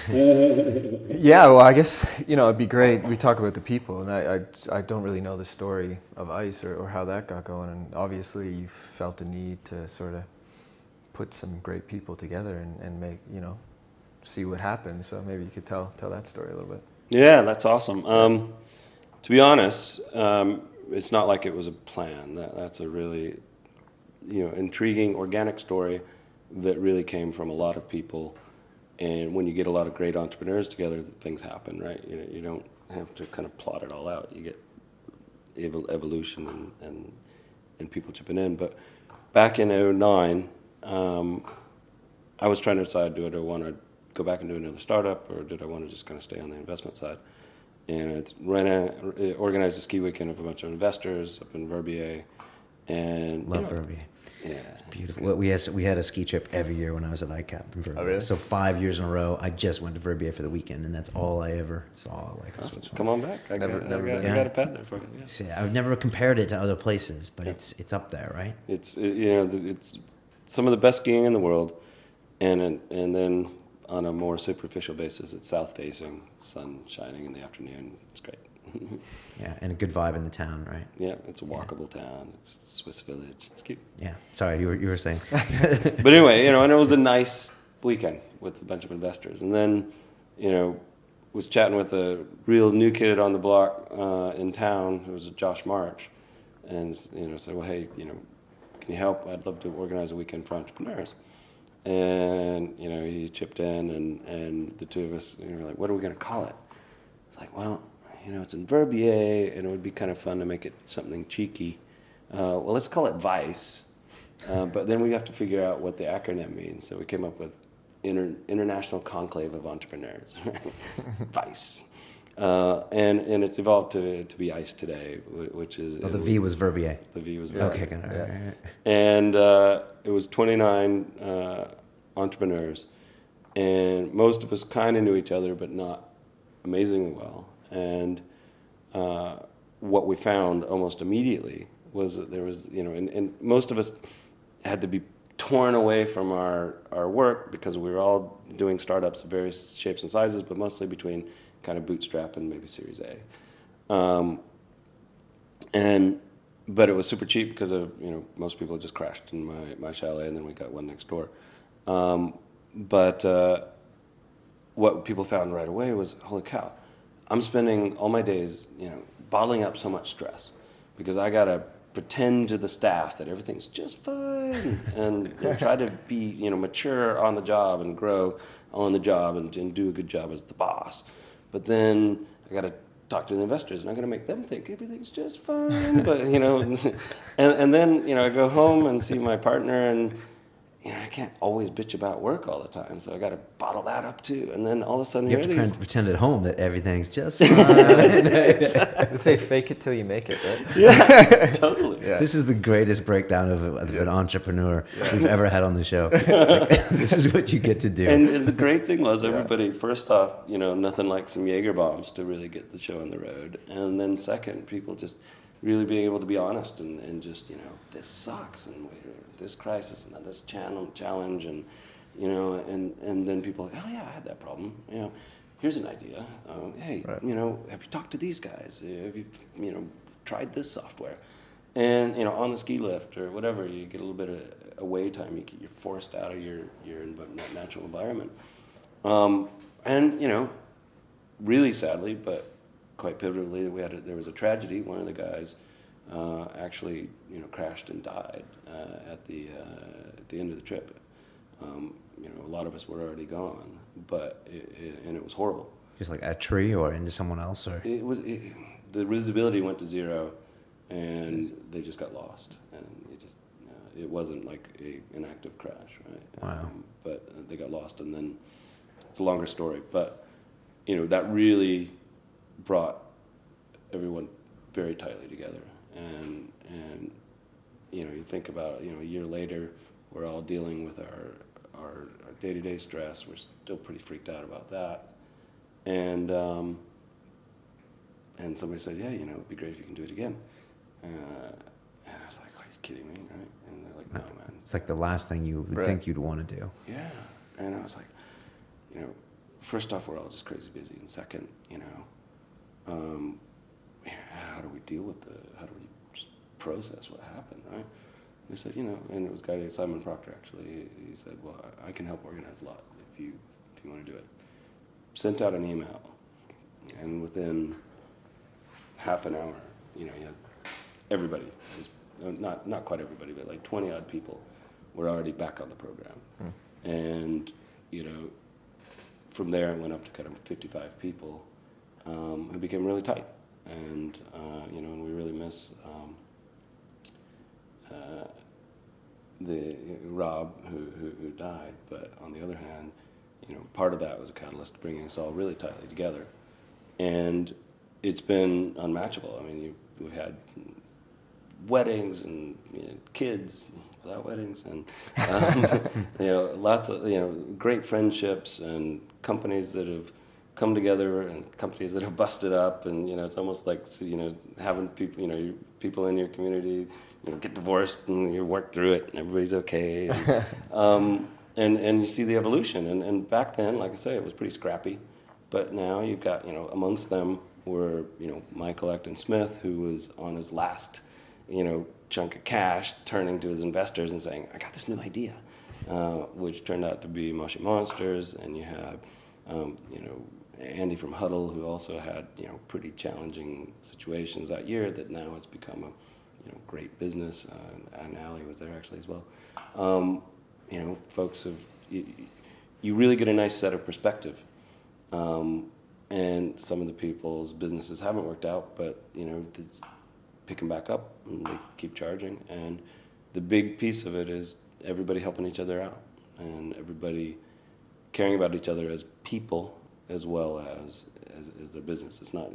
Yeah, well, I guess, it'd be great. We talk about the people, and I don't really know the story of ICE or how that got going. And obviously, you felt the need to sort of put some great people together and make, see what happens. So maybe you could tell that story a little bit. Yeah, that's awesome. To be honest, it's not like it was a plan. That's a really, intriguing, organic story that really came from a lot of people. And when you get a lot of great entrepreneurs together, things happen, right? You don't have to kind of plot it all out. You get evolution and people chipping in. But back in '09, I was trying to decide, do I want to go back and do another startup, or did I want to just kind of stay on the investment side? And organized a ski weekend of a bunch of investors up in Verbier. And Love Verbier. Yeah, it's beautiful. Well, we had a ski trip every year when I was at ICAP in Verbier. Oh, really? So 5 years in a row, I just went to Verbier for the weekend, and that's all I ever saw. Awesome. Come on back. I got a pad there for you. Yeah. I've never compared it to other places, but it's up there, right? It's some of the best skiing in the world, and then on a more superficial basis, it's south facing, sun shining in the afternoon. It's great. Yeah, and a good vibe in the town, right? Yeah, it's a walkable town. It's Swiss Village. It's cute. Yeah. Sorry, you were saying. But anyway, and it was a nice weekend with a bunch of investors. And then, was chatting with a real new kid on the block in town. It was Josh March. And, said, well, hey, can you help? I'd love to organize a weekend for entrepreneurs. And, he chipped in, and the two of us, were like, what are we going to call it? It's like, well, it's in Verbier, and it would be kind of fun to make it something cheeky. Well, let's call it Vice. But then we have to figure out what the acronym means. So we came up with International Conclave of Entrepreneurs, Vice. And it's evolved to be ICE today, which is... Oh, the V was Verbier. The V was Verbier. Okay, good. All right. And it was 29 entrepreneurs. And most of us kind of knew each other, but not amazingly well. And what we found almost immediately was that there was, and most of us had to be torn away from our work because we were all doing startups of various shapes and sizes, but mostly between kind of bootstrap and maybe Series A. But it was super cheap because of, most people just crashed in my chalet, and then we got one next door. But what people found right away was, holy cow, I'm spending all my days, bottling up so much stress because I gotta pretend to the staff that everything's just fine and try to be, mature on the job and grow on the job and do a good job as the boss. But then I gotta talk to the investors and I'm gonna make them think everything's just fine. But and then I go home and see my partner and. I can't always bitch about work all the time, so I got to bottle that up too. And then all of a sudden, you have to pretend at home that everything's just fine. They say fake it till you make it, right? Yeah, totally. Yeah. This is the greatest breakdown of an entrepreneur we've ever had on the show. This is what you get to do. And the great thing was everybody, first off, nothing like some Jaeger bombs to really get the show on the road. And then second, people just really being able to be honest and just, this sucks and this crisis and this challenge and, and then people, oh yeah, I had that problem. Here's an idea. Hey, right. Have you talked to these guys? Have you, tried this software? And, on the ski lift or whatever, you get a little bit of away time. You're forced out of your natural environment. And, really sadly, but quite pivotally, there was a tragedy. One of the guys actually, crashed and died at the end of the trip. A lot of us were already gone, but it was horrible. Just like a tree or into someone else, or the visibility went to zero, and they just got lost, and it wasn't like an active crash, right? Wow. But they got lost, and then it's a longer story, but that really brought everyone very tightly together, and you think about a year later, we're all dealing with our day-to-day stress. We're still pretty freaked out about that, and somebody said, yeah, it'd be great if you can do it again, and I was like, are you kidding me, right? And they're like, no, man. It's like the last thing you would think you'd want to do. Yeah, and I was like, first off, we're all just crazy busy, and second, how do we deal with how do we just process what happened, right? They said, and it was a guy named Simon Proctor, actually. He said, well, I can help organize a lot if you want to do it. Sent out an email, and within half an hour, you had everybody, not quite everybody, but like 20 odd people were already back on the program. And, from there it went up to kind of 55 people who became really tight. And, and we really miss the Rob who died. But on the other hand, part of that was a catalyst to bringing us all really tightly together. And it's been unmatchable. I mean, we had weddings and kids without weddings, and lots of great friendships and companies that have come together and companies that have busted up, and it's almost like having people people in your community get divorced and you work through it and everybody's okay, and you see the evolution, and back then, like I say, it was pretty scrappy, but now you've got amongst them were Michael Acton Smith, who was on his last chunk of cash, turning to his investors and saying, I got this new idea, which turned out to be Moshi Monsters. And you have, Andy from Huddle, who also had, pretty challenging situations that year that now it's become a, great business. And Allie was there actually as well. Folks have, you really get a nice set of perspective. And some of the people's businesses haven't worked out, but, pick them back up and they keep charging. And the big piece of it is everybody helping each other out and everybody caring about each other as people as well as their business. It's not,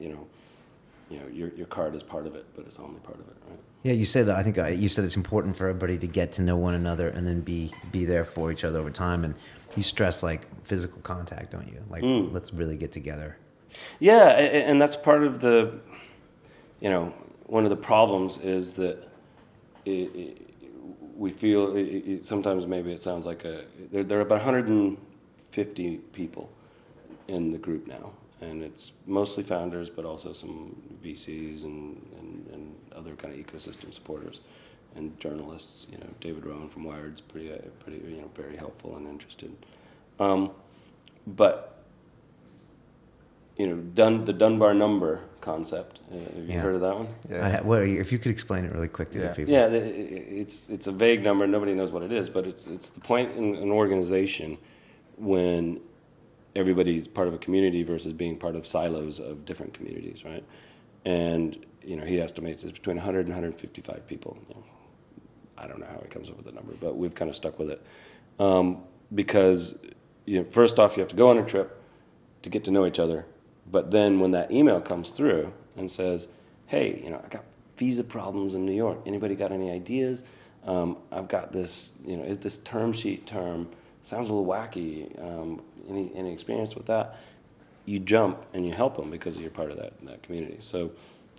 your card is part of it, but it's only part of it, right? Yeah, you said that. I think you said it's important for everybody to get to know one another and then be there for each other over time. And you stress like physical contact, don't you? Like, let's really get together. Yeah, and that's part of the, one of the problems is that we feel sometimes maybe it sounds like there are about 150 people in the group now, and it's mostly founders, but also some VCs and other kind of ecosystem supporters and journalists. David Rowan from Wired's pretty very helpful and interested. But the Dunbar number concept. Have you heard of that one? Yeah. If you could explain it really quick to the people. Yeah, it's a vague number. Nobody knows what it is, but it's the point in an organization when everybody's part of a community versus being part of silos of different communities, right? And he estimates it's between 100 and 155 people. I don't know how he comes up with the number, but we've kind of stuck with it because first off, you have to go on a trip to get to know each other. But then when that email comes through and says, hey, I got visa problems in New York. Anybody got any ideas? I've got this, is this term sheet term, sounds a little wacky. Any experience with that? You jump and you help them because you're part of that community. So,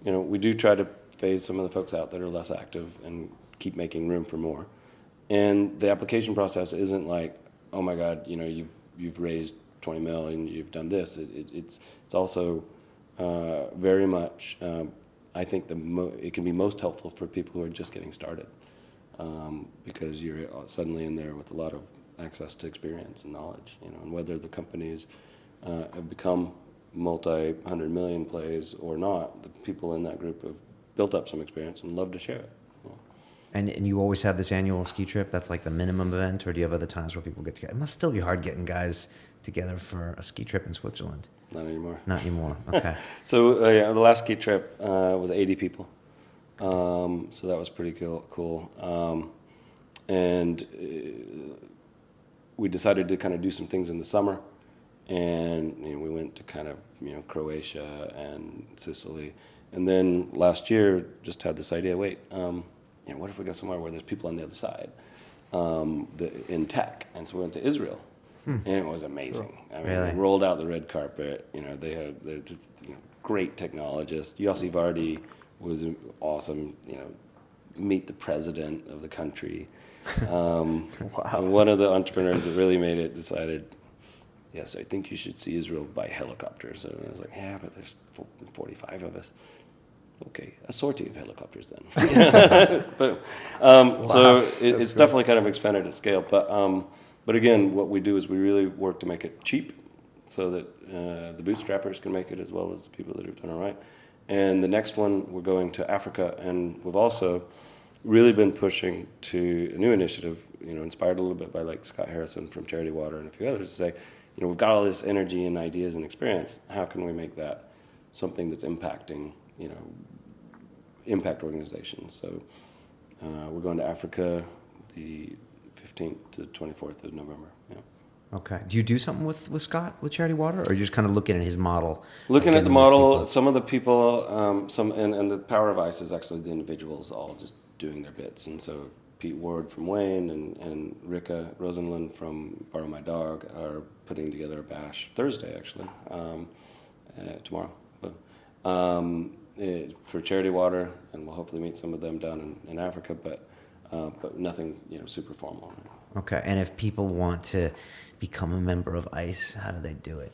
we do try to phase some of the folks out that are less active and keep making room for more. And the application process isn't like, oh my God, you've raised 20 million, you've done this. It's also very much, I think it can be most helpful for people who are just getting started because you're suddenly in there with a lot of access to experience and knowledge, and whether the companies have become multi-hundred million plays or not, the people in that group have built up some experience and love to share it. And you always have this annual ski trip? That's like the minimum event, or do you have other times where people get together? It must still be hard getting guys together for a ski trip in Switzerland. Not anymore. Not anymore. Okay. So the last ski trip was 80 people. So that was pretty cool. And we decided to kind of do some things in the summer, and we went to kind of Croatia and Sicily, and then last year just had this idea. Wait, what if we go somewhere where there's people on the other side in tech? And so we went to Israel. And it was amazing. I mean, really? We rolled out the red carpet. They're great technologists. Yossi Vardi was awesome. Meet the president of the country. Wow. One of the entrepreneurs that really made it decided, yes, I think you should see Israel by helicopter. So I was like, yeah, but there's 45 of us. Okay, a sortie of helicopters then. But so it's cool. definitely kind of expanded at scale. But again, what we do is we really work to make it cheap, so that the bootstrappers can make it as well as the people that have done it right. And the next one, we're going to Africa, and we've also really been pushing to a new initiative, inspired a little bit by like Scott Harrison from Charity Water and a few others, to say, we've got all this energy and ideas and experience. How can we make that something that's impacting, impact organizations? So we're going to Africa the 15th to 24th of November. Yeah. Okay. Do you do something with Scott with Charity Water, or you're just kind of looking at his model? Looking at the model, some of the people, and the power of ICE is actually the individuals all just doing their bits. And so Pete Ward from Wayne and Rika Rosenlund from Borrow My Dog are putting together a bash Thursday, actually, tomorrow. For Charity Water, and we'll hopefully meet some of them down in Africa, but nothing super formal. Okay. And if people want to become a member of ICE, how do they do it?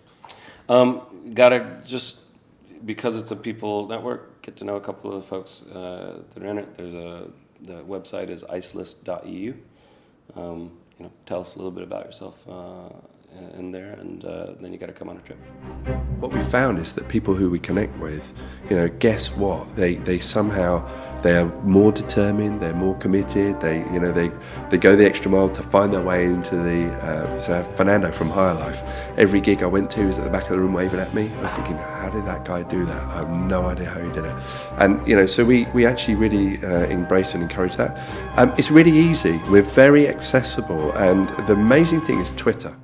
Gotta just, because it's a people network, get to know a couple of the folks that are in it. The website is icelist.eu. Tell us a little bit about yourself in there, and then you got to come on a trip. What we found is that people who we connect with, guess what? They somehow they are more determined, they're more committed. They go the extra mile to find their way into the. So Fernando from Higher Life, every gig I went to, he was at the back of the room waving at me. I was thinking, how did that guy do that? I have no idea how he did it. And so we actually really embrace and encourage that. It's really easy. We're very accessible, and the amazing thing is Twitter.